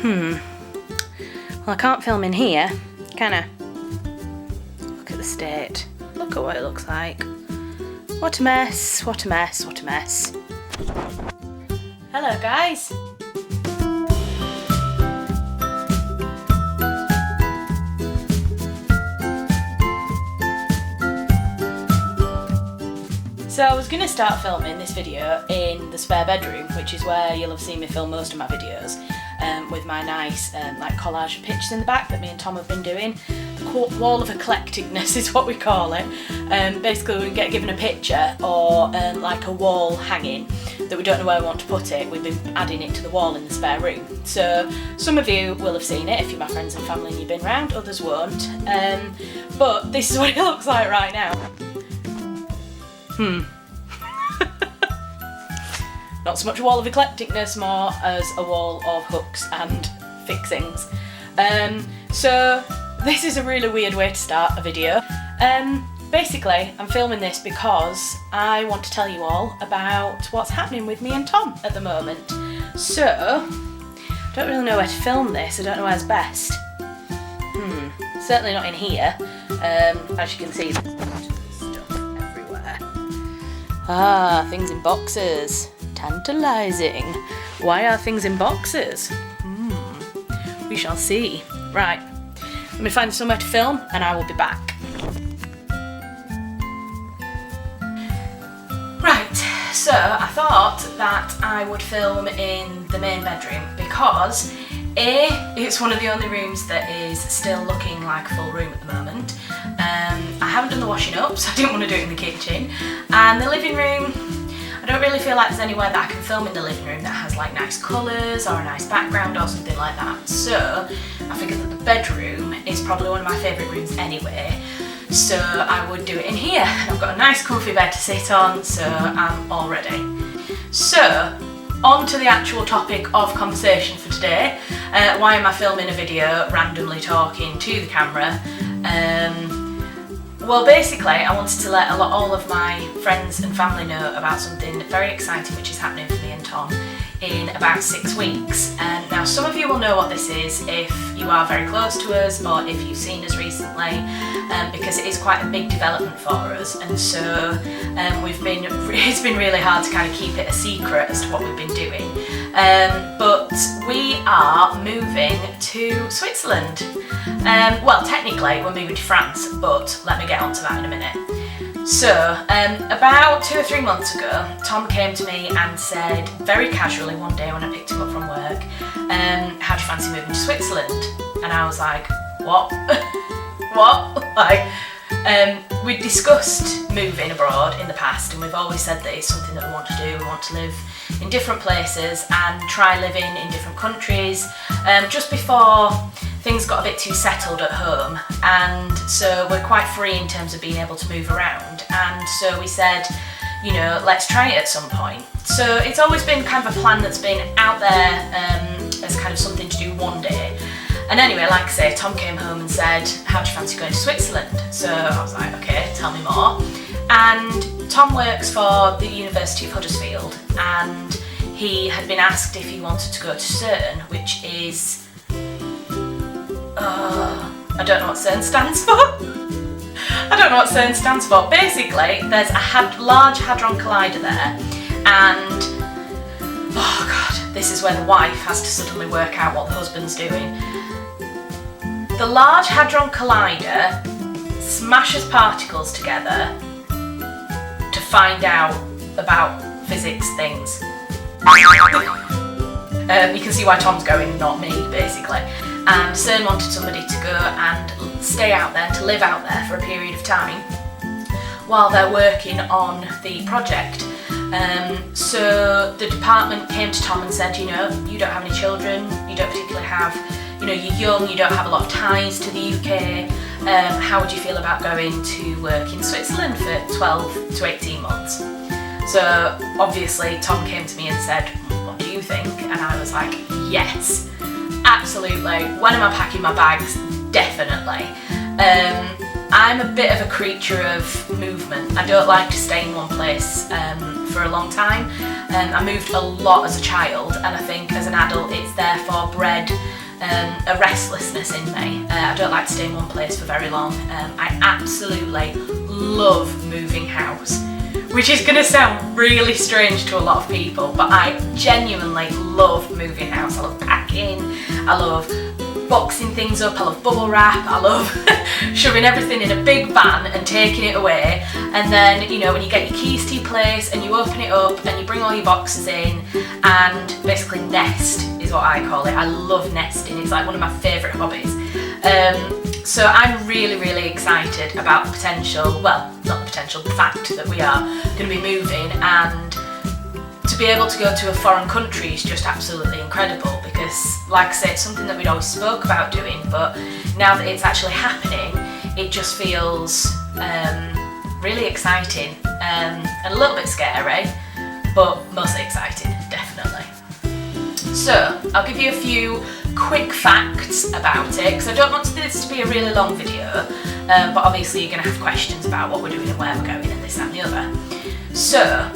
Well, I can't film in here, can I? Look at the state. Look at what it looks like. What a mess, what a mess, what a mess. Hello guys. So I was going to start filming this video in the spare bedroom, which is where you'll have seen me film most of my videos, with my nice like collage of pictures in the back that me and Tom have been doing. The wall of eclecticness is what we call it. Basically we get given a picture or like a wall hanging that we don't know where we want to put it. We've been adding it to the wall in the spare room. So some of you will have seen it if you're my friends and family and you've been round, others won't. But this is what it looks like right now. Not so much a wall of eclecticness, more as a wall of hooks and fixings. So this is a really weird way to start a video. Basically, I'm filming this because I want to tell you all about what's happening with me and Tom at the moment. So, I don't really know where to film this, I don't know where's best. Certainly not in here. As you can see, there's stuff everywhere. Ah, things in boxes. Tantalising. Why are things in boxes? We shall see. Right, let me find somewhere to film and I will be back. Right, so I thought that I would film in the main bedroom because A, it's one of the only rooms that is still looking like a full room at the moment. I haven't done the washing up, so I didn't want to do it in the kitchen. And the living room, I don't really feel like there's anywhere that I can film in the living room that has like nice colours or a nice background or something like that. So I figured that the bedroom is probably one of my favourite rooms anyway. So I would do it in here. And I've got a nice comfy bed to sit on, so I'm all ready. So on to the actual topic of conversation for today. Why am I filming a video randomly talking to the camera? Well, basically, I wanted to let all of my friends and family know about something very exciting which is happening for me and Tom in about 6 weeks. Now, some of you will know what this is if you are very close to us or if you've seen us recently, because it is quite a big development for us, and so it's been really hard to kind of keep it a secret as to what we've been doing. But we are moving to Switzerland. Well, technically we're moving to France, but let me get onto that in a minute. So, about 2 or 3 months ago, Tom came to me and said, very casually one day when I picked him up from work, how do you fancy moving to Switzerland? And I was like, what? What? Like, we'd discussed moving abroad in the past, and we've always said that it's something that we want to do. We want to live in different places and try living in different countries, just before things got a bit too settled at home, and so we're quite free in terms of being able to move around, and so we said, you know, let's try it at some point. So it's always been kind of a plan that's been out there as kind of something to do one day. And anyway, like I say, Tom came home and said, how do you fancy going to Switzerland? So I was like, okay, tell me more. And Tom works for the University of Huddersfield, and he had been asked if he wanted to go to CERN, which is I don't know what CERN stands for. I don't know what CERN stands for. Basically, there's a large Hadron Collider there, and oh god, this is where the wife has to suddenly work out what the husband's doing. The Large Hadron Collider smashes particles together to find out about physics things. You can see why Tom's going, not me, basically. And CERN wanted somebody to go and stay out there, to live out there for a period of time while they're working on the project. So the department came to Tom and said, you know, you don't have any children, you don't particularly have, you know, you're young, you don't have a lot of ties to the UK, how would you feel about going to work in Switzerland for 12 to 18 months? So obviously Tom came to me and said, what do you think? And I was like, yes. Absolutely. When am I packing my bags? Definitely. I'm a bit of a creature of movement. I don't like to stay in one place for a long time. I moved a lot as a child, and I think as an adult it's therefore bred a restlessness in me. I don't like to stay in one place for very long. I absolutely love moving house, which is going to sound really strange to a lot of people, but I genuinely love moving house. I love packing, I love boxing things up, I love bubble wrap, I love shoving everything in a big van and taking it away, and then, you know, when you get your keys to your place and you open it up and you bring all your boxes in and basically nest is what I call it. I love nesting, it's like one of my favourite hobbies. So I'm really, really excited about the potential, well, not the potential, the fact that we are going to be moving, and to be able to go to a foreign country is just absolutely incredible, because, like I said, it's something that we'd always spoke about doing, but now that it's actually happening, it just feels really exciting and a little bit scary, but mostly exciting, definitely. So, I'll give you a few quick facts about it, because I don't want this to be a really long video, but obviously you're going to have questions about what we're doing and where we're going and this, that and the other. So,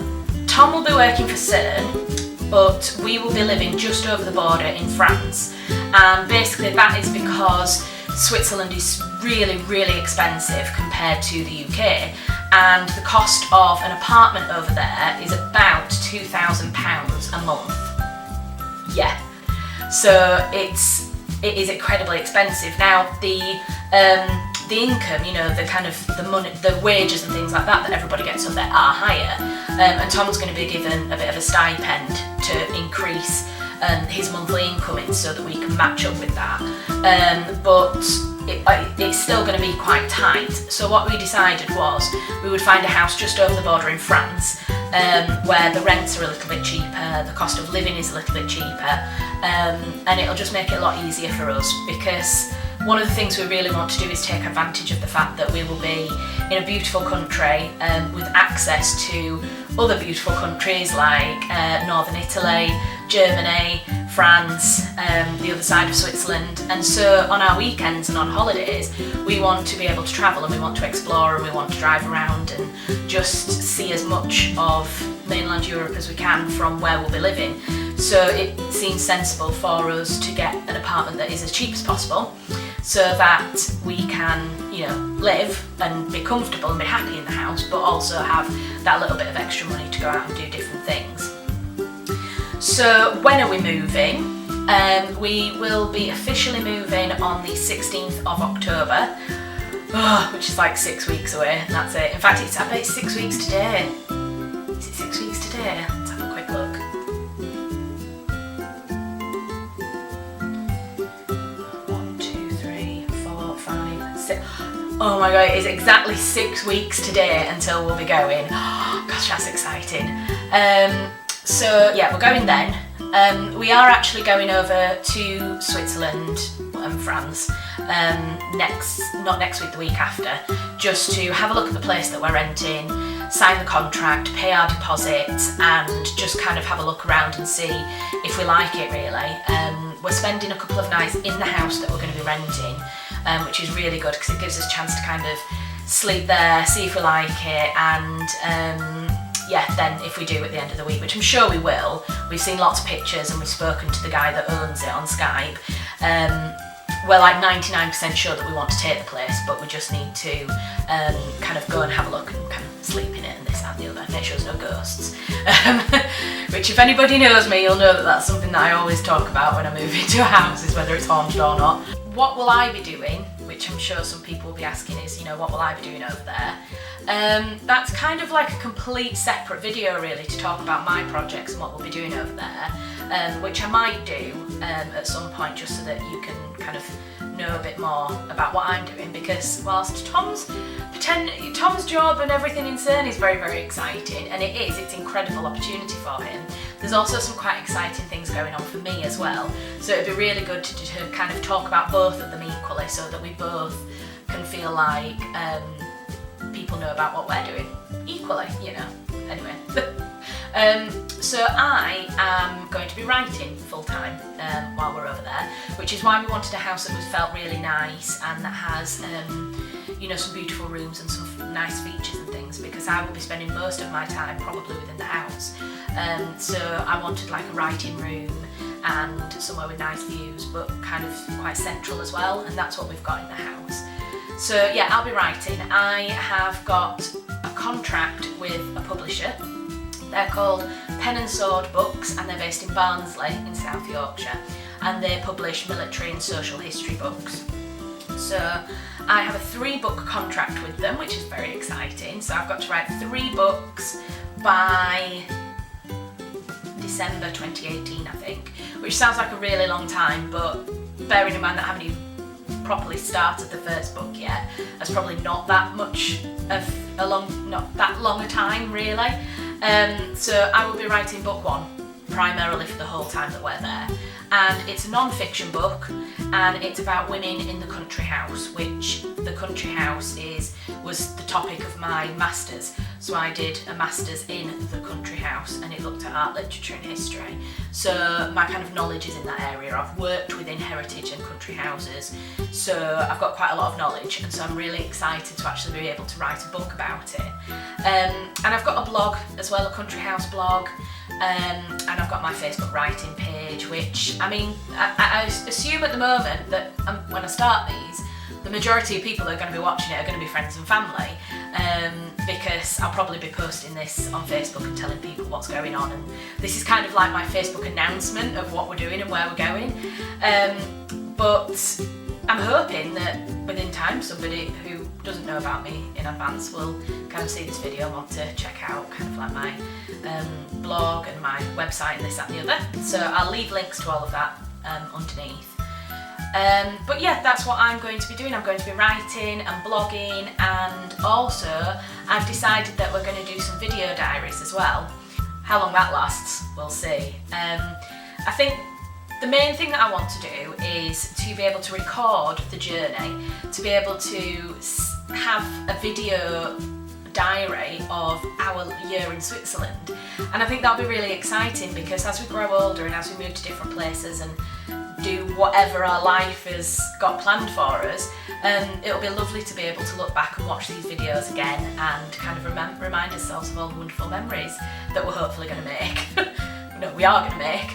Tom will be working for CERN, but we will be living just over the border in France, and basically that is because Switzerland is really, really expensive compared to the UK, and the cost of an apartment over there is about £2,000 a month. Yeah, so it is incredibly expensive. Now the income, you know, the kind of the money, the wages and things like that everybody gets up there are higher, and Tom's going to be given a bit of a stipend to increase his monthly income in, so that we can match up with that. But it's still going to be quite tight. So what we decided was we would find a house just over the border in France, where the rents are a little bit cheaper, the cost of living is a little bit cheaper, and it'll just make it a lot easier for us, because one of the things we really want to do is take advantage of the fact that we will be in a beautiful country with access to other beautiful countries like Northern Italy, Germany, France, the other side of Switzerland. And so on our weekends and on holidays, we want to be able to travel, and we want to explore, and we want to drive around and just see as much of mainland Europe as we can from where we'll be living. So it seems sensible for us to get an apartment that is as cheap as possible, so that we can, you know, live and be comfortable and be happy in the house, but also have that little bit of extra money to go out and do different things. So when are we moving? We will be officially moving on the 16th of October, which is like 6 weeks away, and that's it. In fact, I bet it's 6 weeks today. Is it 6 weeks today? Let's have a quick look. 1, 2, 3, 4, 5, 6. Oh my god, it is exactly 6 weeks today until we'll be going. Oh, gosh, that's exciting. So yeah, we're going then. We are actually going over to Switzerland and France not next week, the week after, just to have a look at the place that we're renting, sign the contract, pay our deposit, and just kind of have a look around and see if we like it, really. We're spending a couple of nights in the house that we're going to be renting, which is really good because it gives us a chance to kind of sleep there, see if we like it, and yeah, then if we do at the end of the week, which I'm sure we will, we've seen lots of pictures and we've spoken to the guy that owns it on Skype. We're like 99% sure that we want to take the place, but we just need to kind of go and have a look and kind of sleep in it and this, that and the other, make sure there's no ghosts. Which, if anybody knows me, you'll know that that's something that I always talk about when I move into a house, is whether it's haunted or not. What will I be doing, which I'm sure some people will be asking, is, you know, what will I be doing over there? That's kind of like a complete separate video, really, to talk about my projects and what we'll be doing over there, which I might do at some point, just so that you can kind of know a bit more about what I'm doing, because whilst Tom's job and everything in CERN is very, very exciting, and it's an incredible opportunity for him, there's also some quite exciting things going on for me as well. So it'd be really good to kind of talk about both of them equally, so that we both can feel like people know about what we're doing equally, you know. Anyway. So I am going to be writing full time while we're over there, which is why we wanted a house that felt really nice and that has, some beautiful rooms and some nice features and things, because I will be spending most of my time probably within the house. So I wanted like a writing room and somewhere with nice views, but kind of quite central as well, and that's what we've got in the house. So yeah, I'll be writing. I have got a contract with a publisher. They're called Pen and Sword Books, and they're based in Barnsley in South Yorkshire, and they publish military and social history books. So I have a 3-book contract with them, which is very exciting. So I've got to write 3 books by December 2018, I think, which sounds like a really long time, but bearing in mind that I haven't even properly started the first book yet, that's probably not that much of not that long a time really. So I will be writing book 1 primarily for the whole time that we're there, and it's a non-fiction book, and it's about women in the country house, which the country house was the topic of my masters. So I did a masters in the country house, and it looked at art, literature and history. So my kind of knowledge is in that area. I've worked within heritage and country houses, so I've got quite a lot of knowledge, and so I'm really excited to actually be able to write a book about it. And I've got a blog as well, a country house blog. And I've got my Facebook writing page, which, I mean, I assume at the moment that when I start these, the majority of people that are going to be watching it are going to be friends and family, because I'll probably be posting this on Facebook and telling people what's going on, and this is kind of like my Facebook announcement of what we're doing and where we're going. But I'm hoping that within time somebody who doesn't know about me in advance will kind of see this video and want to check out kind of like my blog and my website and this, that and the other. So I'll leave links to all of that underneath. But yeah, that's what I'm going to be doing. I'm going to be writing and blogging, and also I've decided that we're going to do some video diaries as well. How long that lasts, we'll see. I think the main thing that I want to do is to be able to record the journey, to be able to have a video diary of our year in Switzerland. And I think that'll be really exciting, because as we grow older and as we move to different places and do whatever our life has got planned for us, it'll be lovely to be able to look back and watch these videos again and kind of remind ourselves of all the wonderful memories that we're hopefully going to make. No, we are going to make.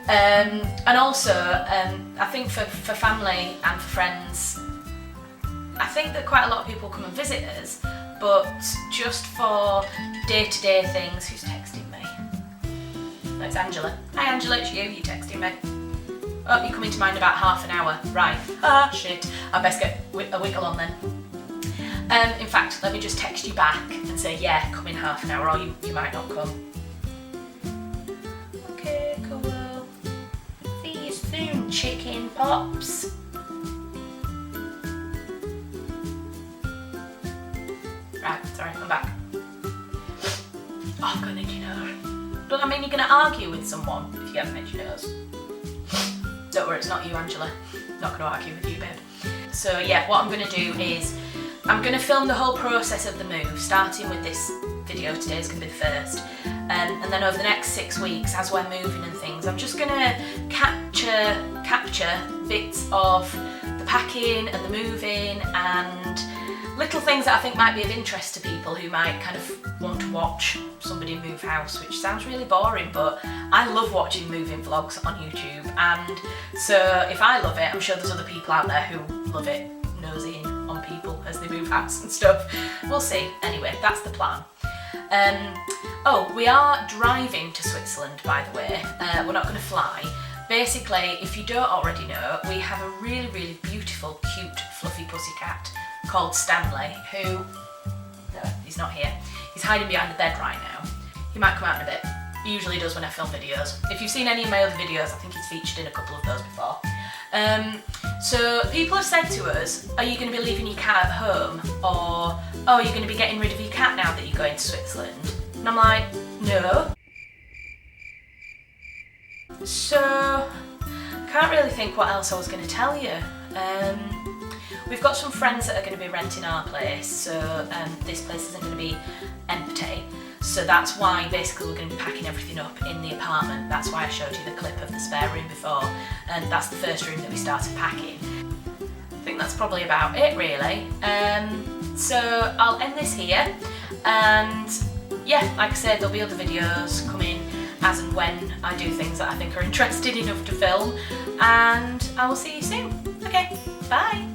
And also, I think for family and for friends, I think that quite a lot of people come and visit us, but just for day-to-day things. Who's texting me? No, it's Angela. Hi Angela, it's you texting me. Oh, you're coming to mind about half an hour. Right. Ah, shit. I best get a wiggle on then. In fact, let me just text you back and say, yeah, come in half an hour, or you might not come. Okay, cool. See you soon, chicken pops. Right, sorry, I'm back. Oh, I've got an itchy nose. Does that mean you're going to argue with someone if you have an itchy nose? Don't worry, it's not you, Angela. Not going to argue with you, babe. So yeah, what I'm going to do is I'm going to film the whole process of the move, starting with this video. Today is going to be the first. And then over the next 6 weeks, as we're moving and things, I'm just going to capture bits of the packing and the moving and little things that I think might be of interest to people who might kind of want to watch somebody move house, which sounds really boring, but I love watching moving vlogs on YouTube, and so if I love it, I'm sure there's other people out there who love it, nosying on people as they move house and stuff. We'll see. Anyway, that's the plan. Oh, we are driving to Switzerland, by the way. We're not going to fly. Basically, if you don't already know, we have a really, really beautiful, cute, fluffy pussycat called Stanley, who, no, he's not here. He's hiding behind the bed right now. He might come out in a bit. He usually does when I film videos. If you've seen any of my other videos, I think he's featured in a couple of those before. So people have said to us, are you going to be leaving your cat at home? Or, oh, are you going to be getting rid of your cat now that you're going to Switzerland? And I'm like, no. So, I can't really think what else I was going to tell you. We've got some friends that are going to be renting our place, so this place isn't going to be empty. So that's why basically we're going to be packing everything up in the apartment. That's why I showed you the clip of the spare room before, and that's the first room that we started packing. I think think that's probably about it really. So I'll end this here, and yeah, like I said, there'll be other videos coming as and when I do things that I think are interesting enough to film, and I will see you soon. Okay, bye!